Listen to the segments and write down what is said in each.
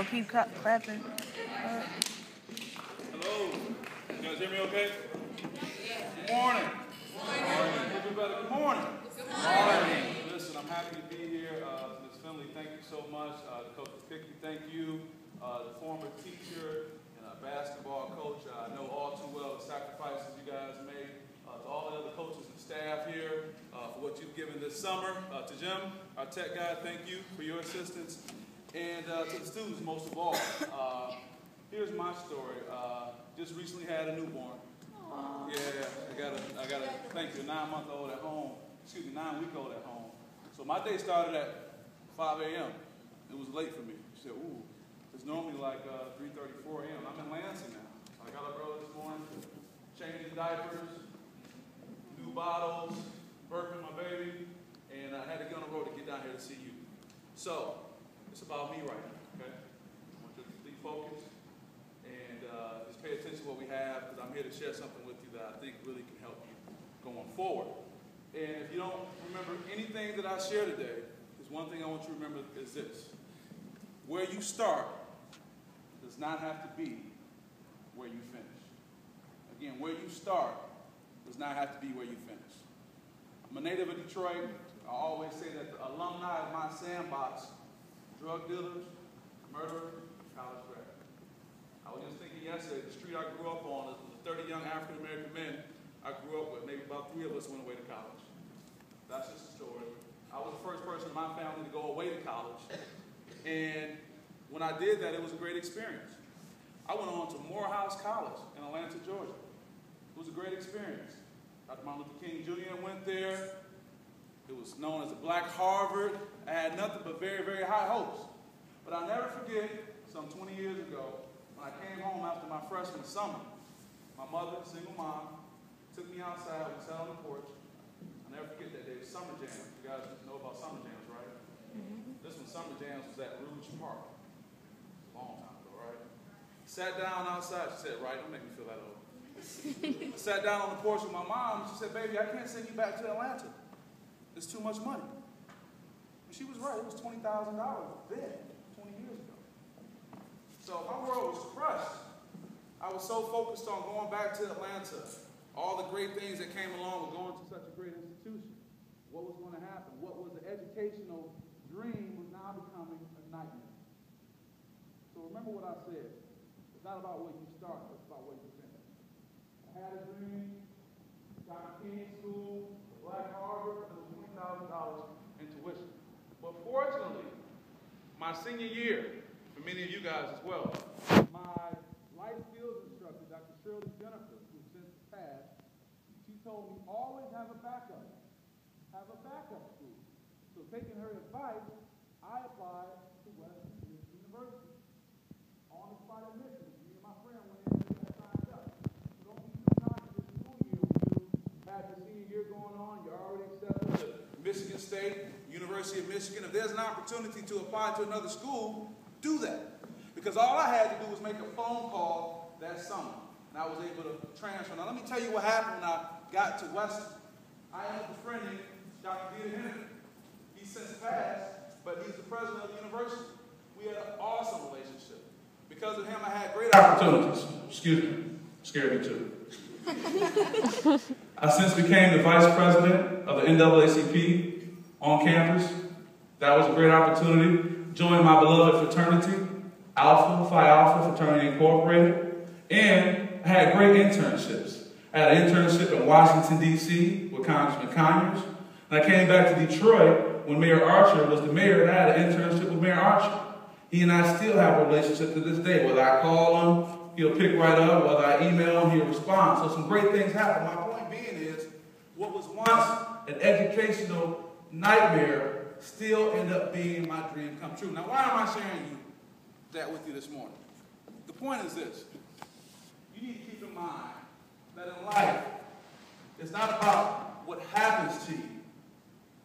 keep clapping. Hello. You guys hear me okay? Good morning. Good morning. Good morning. Listen, I'm happy to be here. Ms. Finley, thank you so much. Coach Pickney, thank you. The former teacher and basketball coach, I know all too well the sacrifices you guys made. To all the other coaches and staff here for what you've given this summer. To Jim, our tech guy, thank you for your assistance. And to the students, most of all. Here's my story. Just recently had a newborn. Aww. Yeah, I gotta thank you. 9-month-old at home. 9-week-old at home. So my day started at 5 a.m. It was late for me. She said, ooh, it's normally like 3:30, 4 a.m. I'm in Lansing now. So I got up early this morning, changing diapers, new bottles, burping my baby, and I had to get on the road to get down here to see you. So it's about me right now, okay? I want you to be focused and just pay attention to what we have, because I'm here to share something with you that I think really can help you going forward. And if you don't remember anything that I share today, there's one thing I want you to remember is this. Where you start does not have to be where you finish. Again, where you start does not have to be where you finish. I'm a native of Detroit. I always say that the alumni of my sandbox, drug dealers, murderers, college grads. I was just thinking yesterday, the street I grew up on, the 30 young African-American men I grew up with, maybe about 3 of us went away to college. That's just a story. I was the first person in my family to go away to college. And when I did that, it was a great experience. I went on to Morehouse College in Atlanta, Georgia. It was a great experience. Dr. Martin Luther King Jr. went there. It was known as the Black Harvard. I had nothing but very, very high hopes. But I'll never forget, some 20 years ago, when I came home after my freshman summer, my mother, single mom, took me outside. We sat on the porch. I'll never forget that day. Summer Jams. You guys know about Summer Jams, right? Mm-hmm. This one, Summer Jams, was at Rouge Park. A long time ago, right? Sat down outside. She said, right, don't make me feel that old. I sat down on the porch with my mom. She said, baby, I can't send you back to Atlanta. It's too much money. And she was right. It was $20,000 then, 20 years ago. So my world was crushed. I was so focused on going back to Atlanta, all the great things that came along with going to such a great institution. What was going to happen? What was the educational dream was now becoming a nightmare. So remember what I said. It's not about where you start, it's about where you finish. I had a dream, got in school, Black Harvard, and $20,000 in tuition. But fortunately, my senior year, for many of you guys as well, my life skills instructor, Dr. Shirley Jennifer, who since passed, she told me always have a backup. Have a backup school. So taking her advice, I applied to Western University. On the spot admission, me and my friend went in and signed up. So don't be too confident this school year when you have your senior year going on, you're already accepted to Michigan State, University of Michigan. If there's an opportunity to apply to another school, do that. Because all I had to do was make a phone call that summer, and I was able to transfer. Now, let me tell you what happened when I got to Western. I ended up befriending Dr. Peter Henry. He's since passed, but he's the president of the university. We had an awesome relationship. Because of him, I had great opportunities. Excuse me. Scared me too. I since became the vice president of the NAACP on campus. That was a great opportunity. Joined my beloved fraternity, Alpha Phi Alpha Fraternity Incorporated, and I had great internships. I had an internship in Washington, D.C. with Congressman Conyers, and I came back to Detroit when Mayor Archer was the mayor, and I had an internship with Mayor Archer. He and I still have a relationship to this day. Whether I call him, he'll pick right up. Whether I email him, he'll respond. So some great things happen. My point being is, what was once an educational nightmare still ended up being my dream come true. Now, why am I sharing that with you this morning? The point is this. You need to keep in mind that in life, it's not about what happens to you,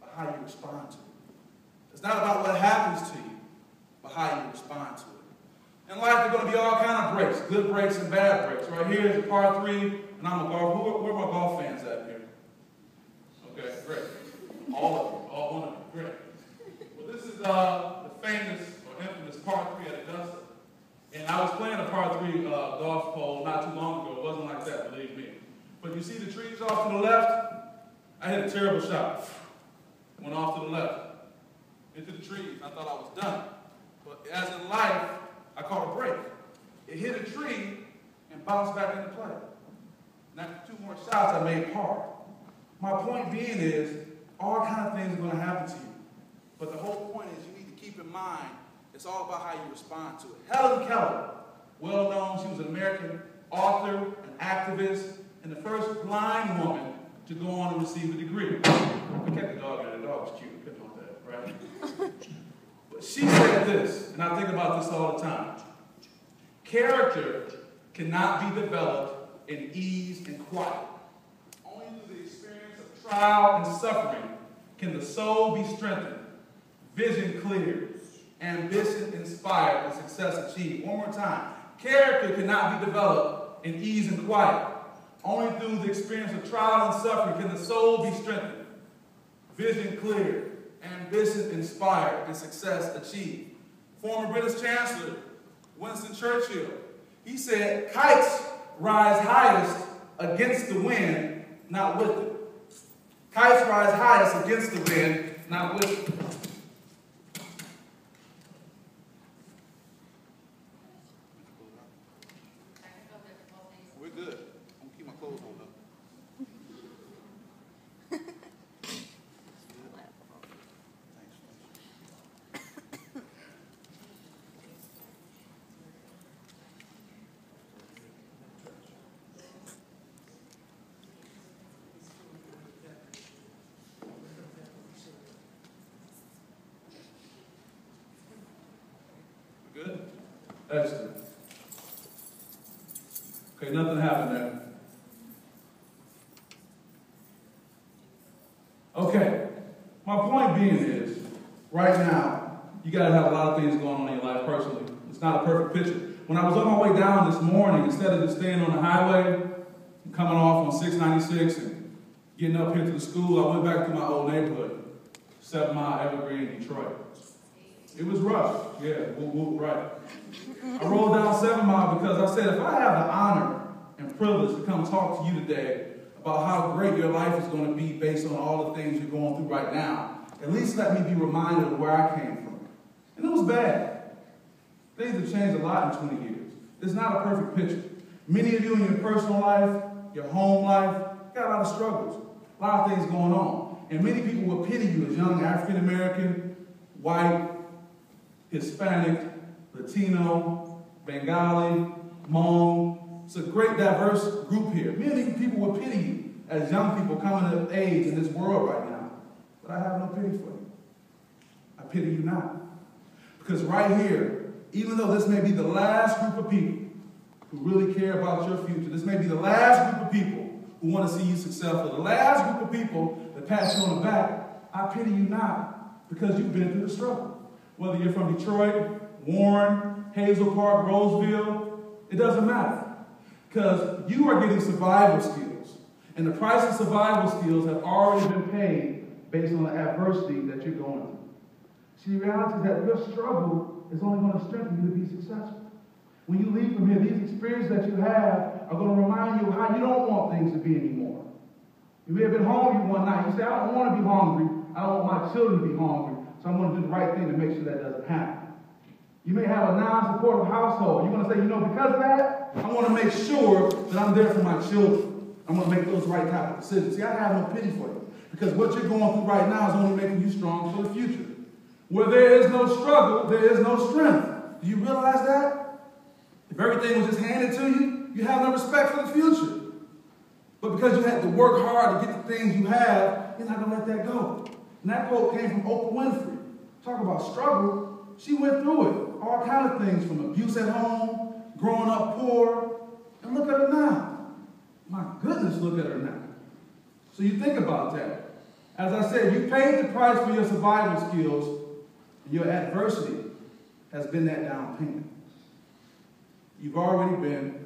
but how you respond to it. It's not about what happens to you, but how you respond to it. In life, there are going to be all kind of breaks, good breaks and bad breaks. Right here is a par 3, and I'm a golf. Where are my golf fans at here? Okay, great. All of you, all one of you, great. Well, this is the famous or infamous par 3 at Augusta. par 3 golf hole not too long ago. It wasn't like that, believe me. But you see the trees off to the left? I hit a terrible shot. Went off to the left. Into the trees. I thought I was done. But as in life, I caught a break. It hit a tree and bounced back into play. Now, 2 more shots, I made par. My point being is, all kinds of things are going to happen to you. But the whole point is you need to keep in mind, it's all about how you respond to it. Helen Keller, well known, she was an American author, an activist, and the first blind woman to go on and receive a degree. I kept the dog there. The dog was cute. I kept on that, right? But she said this, and I think about this all the time. Character cannot be developed in ease and quiet. Only through the experience of trial and suffering can the soul be strengthened, vision cleared, ambition inspired, and success achieved. One more time. Character cannot be developed in ease and quiet. Only through the experience of trial and suffering can the soul be strengthened, vision cleared, ambition inspired, and success achieved. Former British Chancellor Winston Churchill, he said, kites rise highest against the wind, not with it. Kites rise highest against the wind, not with it. We're good. I'm going to keep my clothes on up. Good? Excellent. Okay, nothing happened there. Okay, my point being is, right now, you got to have a lot of things going on in your life personally. It's not a perfect picture. When I was on my way down this morning, instead of just staying on the highway, coming off on 696 and getting up here to the school, I went back to my old neighborhood, 7 Mile, Evergreen, Detroit. It was rough. Yeah, right. I rolled down 7 Mile because I said, if I have the honor and privilege to come talk to you today about how great your life is going to be based on all the things you're going through right now, at least let me be reminded of where I came from. And it was bad. Things have changed a lot in 20 years. It's not a perfect picture. Many of you in your personal life, your home life, got a lot of struggles, a lot of things going on. And many people will pity you as young African American, white, Hispanic, Latino, Bengali, Hmong. It's a great diverse group here. Many people will pity you as young people coming of age in this world right now. But I have no pity for you. I pity you not. Because right here, even though this may be the last group of people who really care about your future, this may be the last group of people who want to see you successful, the last group of people that pat you on the back, I pity you not because you've been through the struggle. Whether you're from Detroit, Warren, Hazel Park, Roseville, it doesn't matter. Because you are getting survival skills. And the price of survival skills have already been paid based on the adversity that you're going through. See, the reality is that your struggle is only going to strengthen you to be successful. When you leave from here, these experiences that you have are going to remind you of how you don't want things to be anymore. You may have been hungry one night. You say, I don't want to be hungry. I don't want my children to be hungry. So I'm going to do the right thing to make sure that doesn't happen. You may have a non-supportive household. You're going to say, because of that, I want to make sure that I'm there for my children. I'm going to make those right type of decisions. See, I have no pity for you. Because what you're going through right now is only making you strong for the future. Where there is no struggle, there is no strength. Do you realize that? If everything was just handed to you, you have no respect for the future. But because you had to work hard to get the things you have, you're not going to let that go. And that quote came from Oprah Winfrey. Talk about struggle. She went through it. All kinds of things, from abuse at home, growing up poor. And look at her now. My goodness, look at her now. So you think about that. As I said, you paid the price for your survival skills, and your adversity has been that down payment. You've already been